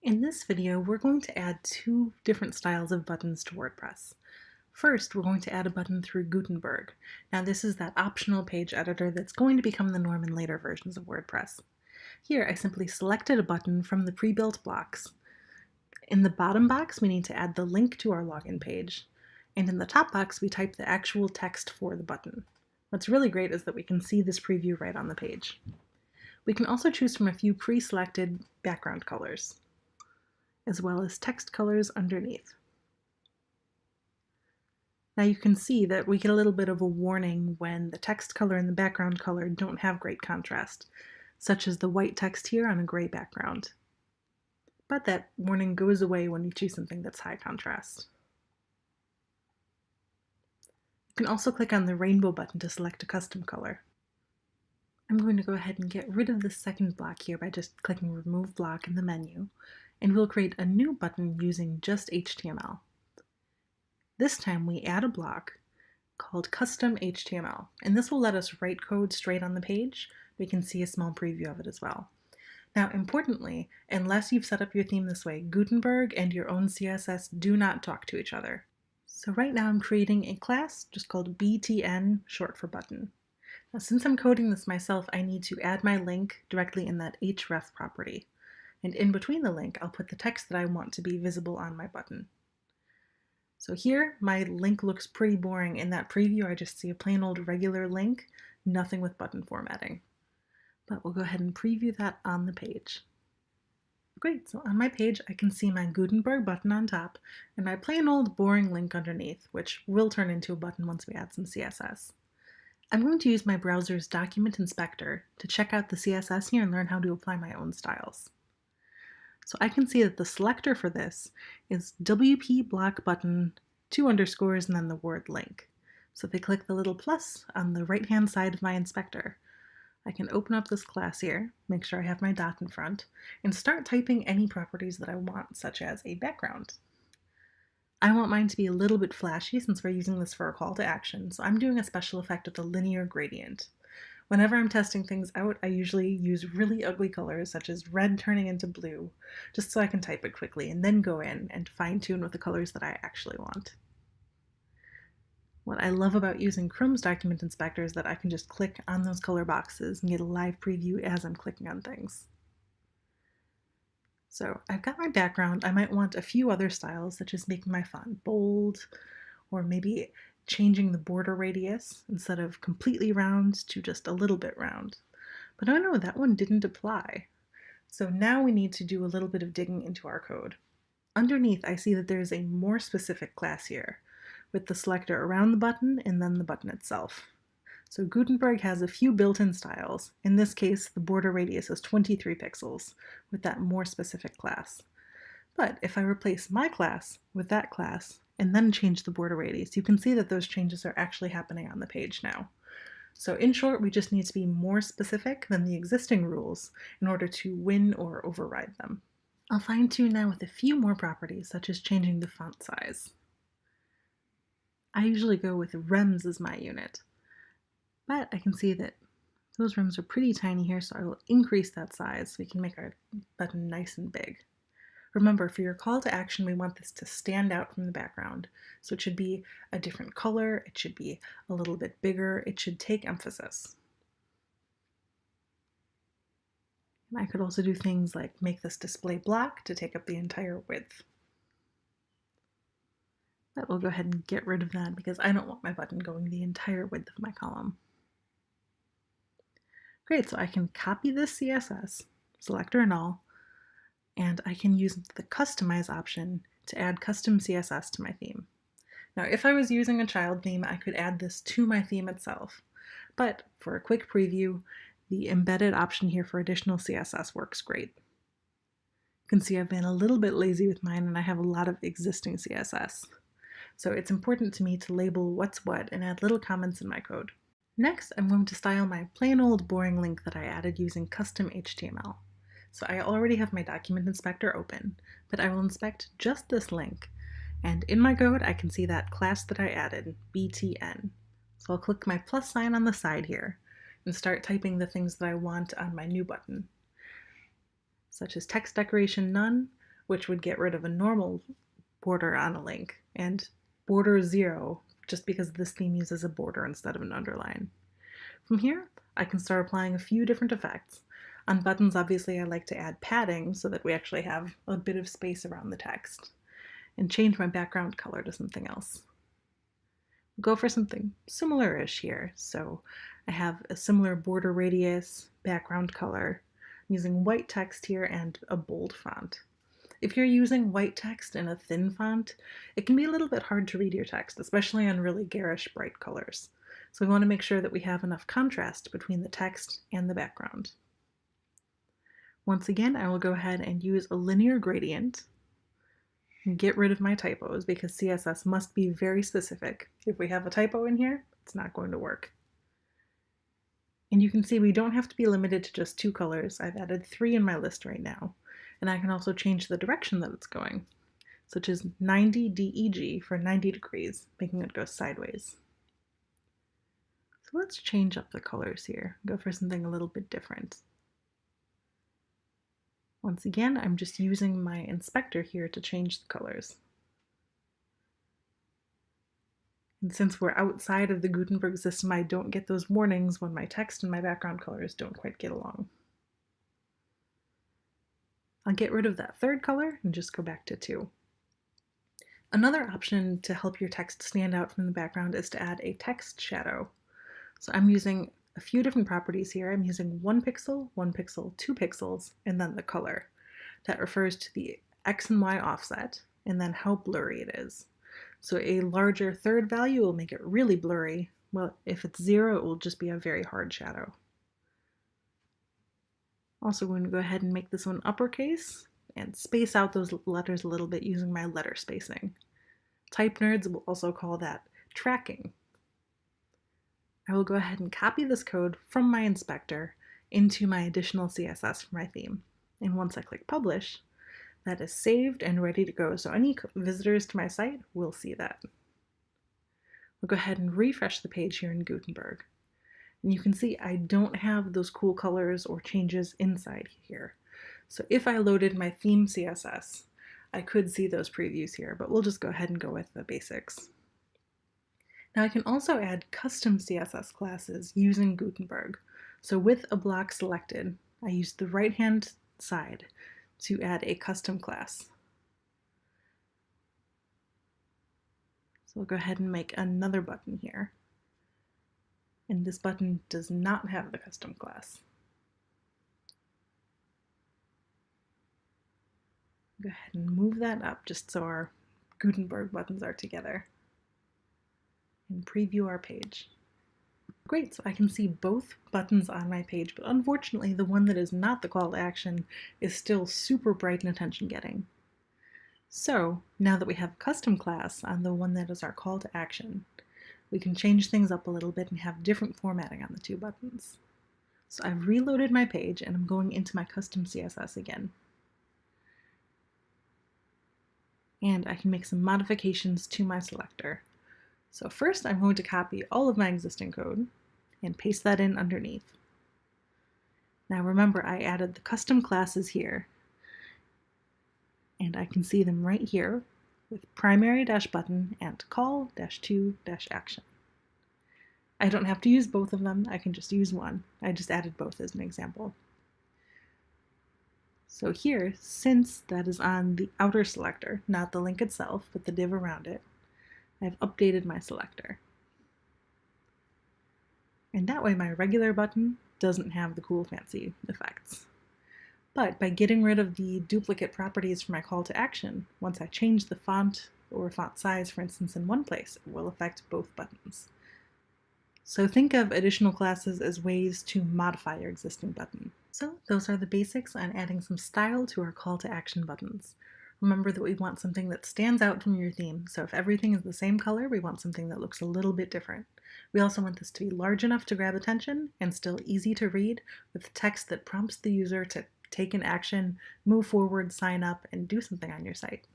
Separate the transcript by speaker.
Speaker 1: In this video, we're going to add two different styles of buttons to WordPress. First, we're going to add a button through Gutenberg. Now, this is that optional page editor that's going to become the norm in later versions of WordPress. Here, I simply selected a button from the pre-built blocks. In the bottom box, we need to add the link to our login page. And in the top box, we type the actual text for the button. What's really great is that we can see this preview right on the page. We can also choose from a few pre-selected background colors, as well as text colors underneath. Now you can see that we get a little bit of a warning when the text color and the background color don't have great contrast, such as the white text here on a gray background. But that warning goes away when you choose something that's high contrast. You can also click on the rainbow button to select a custom color. I'm going to go ahead and get rid of the second block here by just clicking Remove Block in the menu, and we'll create a new button using just HTML. This time we add a block called Custom HTML, and this will let us write code straight on the page. We can see a small preview of it as well. Now, importantly, unless you've set up your theme this way, Gutenberg and your own CSS do not talk to each other. So right now I'm creating a class just called BTN, short for button. Now, since I'm coding this myself, I need to add my link directly in that href property. And in between the link, I'll put the text that I want to be visible on my button. So here, my link looks pretty boring. In that preview, I just see a plain old regular link, nothing with button formatting. But we'll go ahead and preview that on the page. Great, so on my page, I can see my Gutenberg button on top and my plain old boring link underneath, which will turn into a button once we add some CSS. I'm going to use my browser's document inspector to check out the CSS here and learn how to apply my own styles. So I can see that the selector for this is WP block button, 2 underscores, and then the word link. So if I click the little plus on the right-hand side of my inspector, I can open up this class here, make sure I have my dot in front, and start typing any properties that I want, such as a background. I want mine to be a little bit flashy since we're using this for a call to action, so I'm doing a special effect with a linear gradient. Whenever I'm testing things out, I usually use really ugly colors, such as red turning into blue, just so I can type it quickly and then go in and fine-tune with the colors that I actually want. What I love about using Chrome's document inspector is that I can just click on those color boxes and get a live preview as I'm clicking on things. So I've got my background. I might want a few other styles, such as making my font bold, or maybe changing the border radius instead of completely round to just a little bit round. But oh no, that one didn't apply. So now we need to do a little bit of digging into our code. Underneath, I see that there's a more specific class here, with the selector around the button and then the button itself. So Gutenberg has a few built-in styles. In this case, the border radius is 23 pixels with that more specific class. But if I replace my class with that class and then change the border radius, you can see that those changes are actually happening on the page now. So in short, we just need to be more specific than the existing rules in order to win or override them. I'll fine-tune now with a few more properties, such as changing the font size. I usually go with rems as my unit, but I can see that those rems are pretty tiny here, so I will increase that size so we can make our button nice and big. Remember, for your call to action, we want this to stand out from the background. So it should be a different color, it should be a little bit bigger, it should take emphasis. And I could also do things like make this display block to take up the entire width. But we'll go ahead and get rid of that because I don't want my button going the entire width of my column. Great, so I can copy this CSS, selector and all, and I can use the Customize option to add custom CSS to my theme. Now, if I was using a child theme, I could add this to my theme itself. But for a quick preview, the embedded option here for additional CSS works great. You can see I've been a little bit lazy with mine and I have a lot of existing CSS. So it's important to me to label what's what and add little comments in my code. Next, I'm going to style my plain old boring link that I added using custom HTML. So I already have my document inspector open, but I will inspect just this link. And in my code, I can see that class that I added, BTN. So I'll click my plus sign on the side here and start typing the things that I want on my new button, such as text decoration none, which would get rid of a normal border on a link, and border 0, just because this theme uses a border instead of an underline. From here, I can start applying a few different effects. On buttons, obviously, I like to add padding so that we actually have a bit of space around the text, and change my background color to something else. Go for something similar-ish here. So I have a similar border radius, background color, I'm using white text here and a bold font. If you're using white text in a thin font, it can be a little bit hard to read your text, especially on really garish bright colors. So we want to make sure that we have enough contrast between the text and the background. Once again, I will go ahead and use a linear gradient and get rid of my typos because CSS must be very specific. If we have a typo in here, it's not going to work. And you can see we don't have to be limited to just 2 colors. I've added 3 in my list right now. And I can also change the direction that it's going, such as 90 DEG for 90 degrees, making it go sideways. So let's change up the colors here, go for something a little bit different. Once again, I'm just using my inspector here to change the colors. And since we're outside of the Gutenberg system, I don't get those warnings when my text and my background colors don't quite get along. I'll get rid of that third color and just go back to 2. Another option to help your text stand out from the background is to add a text shadow. So I'm using a few different properties here. I'm using 1 pixel, 1 pixel, 2 pixels, and then the color. That refers to the X and Y offset, and then how blurry it is. So a larger third value will make it really blurry. Well, if it's 0, it will just be a very hard shadow. Also going to go ahead and make this one uppercase and space out those letters a little bit using my letter spacing. Type nerds will also call that tracking. I will go ahead and copy this code from my inspector into my additional CSS for my theme. And once I click publish, that is saved and ready to go. So any visitors to my site will see that. We'll go ahead and refresh the page here in Gutenberg. And you can see I don't have those cool colors or changes inside here. So if I loaded my theme CSS, I could see those previews here, but we'll just go ahead and go with the basics. Now I can also add custom CSS classes using Gutenberg. So with a block selected, I use the right-hand side to add a custom class. So we'll go ahead and make another button here. And this button does not have the custom class. Go ahead and move that up just so our Gutenberg buttons are together. And preview our page. Great, so I can see both buttons on my page, but unfortunately the one that is not the call to action is still super bright and attention-getting. So now that we have a custom class on the one that is our call to action, we can change things up a little bit and have different formatting on the 2 buttons. So I've reloaded my page and I'm going into my custom CSS again. And I can make some modifications to my selector. So first I'm going to copy all of my existing code and paste that in underneath. Now remember, I added the custom classes here, and I can see them right here with primary-button and call-to-action. I don't have to use both of them, I can just use one. I just added both as an example. So here, since that is on the outer selector, not the link itself, but the div around it, I've updated my selector. And that way my regular button doesn't have the cool fancy effects. But by getting rid of the duplicate properties for my call to action, once I change the font or font size, for instance, in one place, it will affect both buttons. So think of additional classes as ways to modify your existing button. So those are the basics on adding some style to our call to action buttons. Remember that we want something that stands out from your theme, so if everything is the same color, we want something that looks a little bit different. We also want this to be large enough to grab attention and still easy to read, with text that prompts the user to take an action, move forward, sign up, and do something on your site.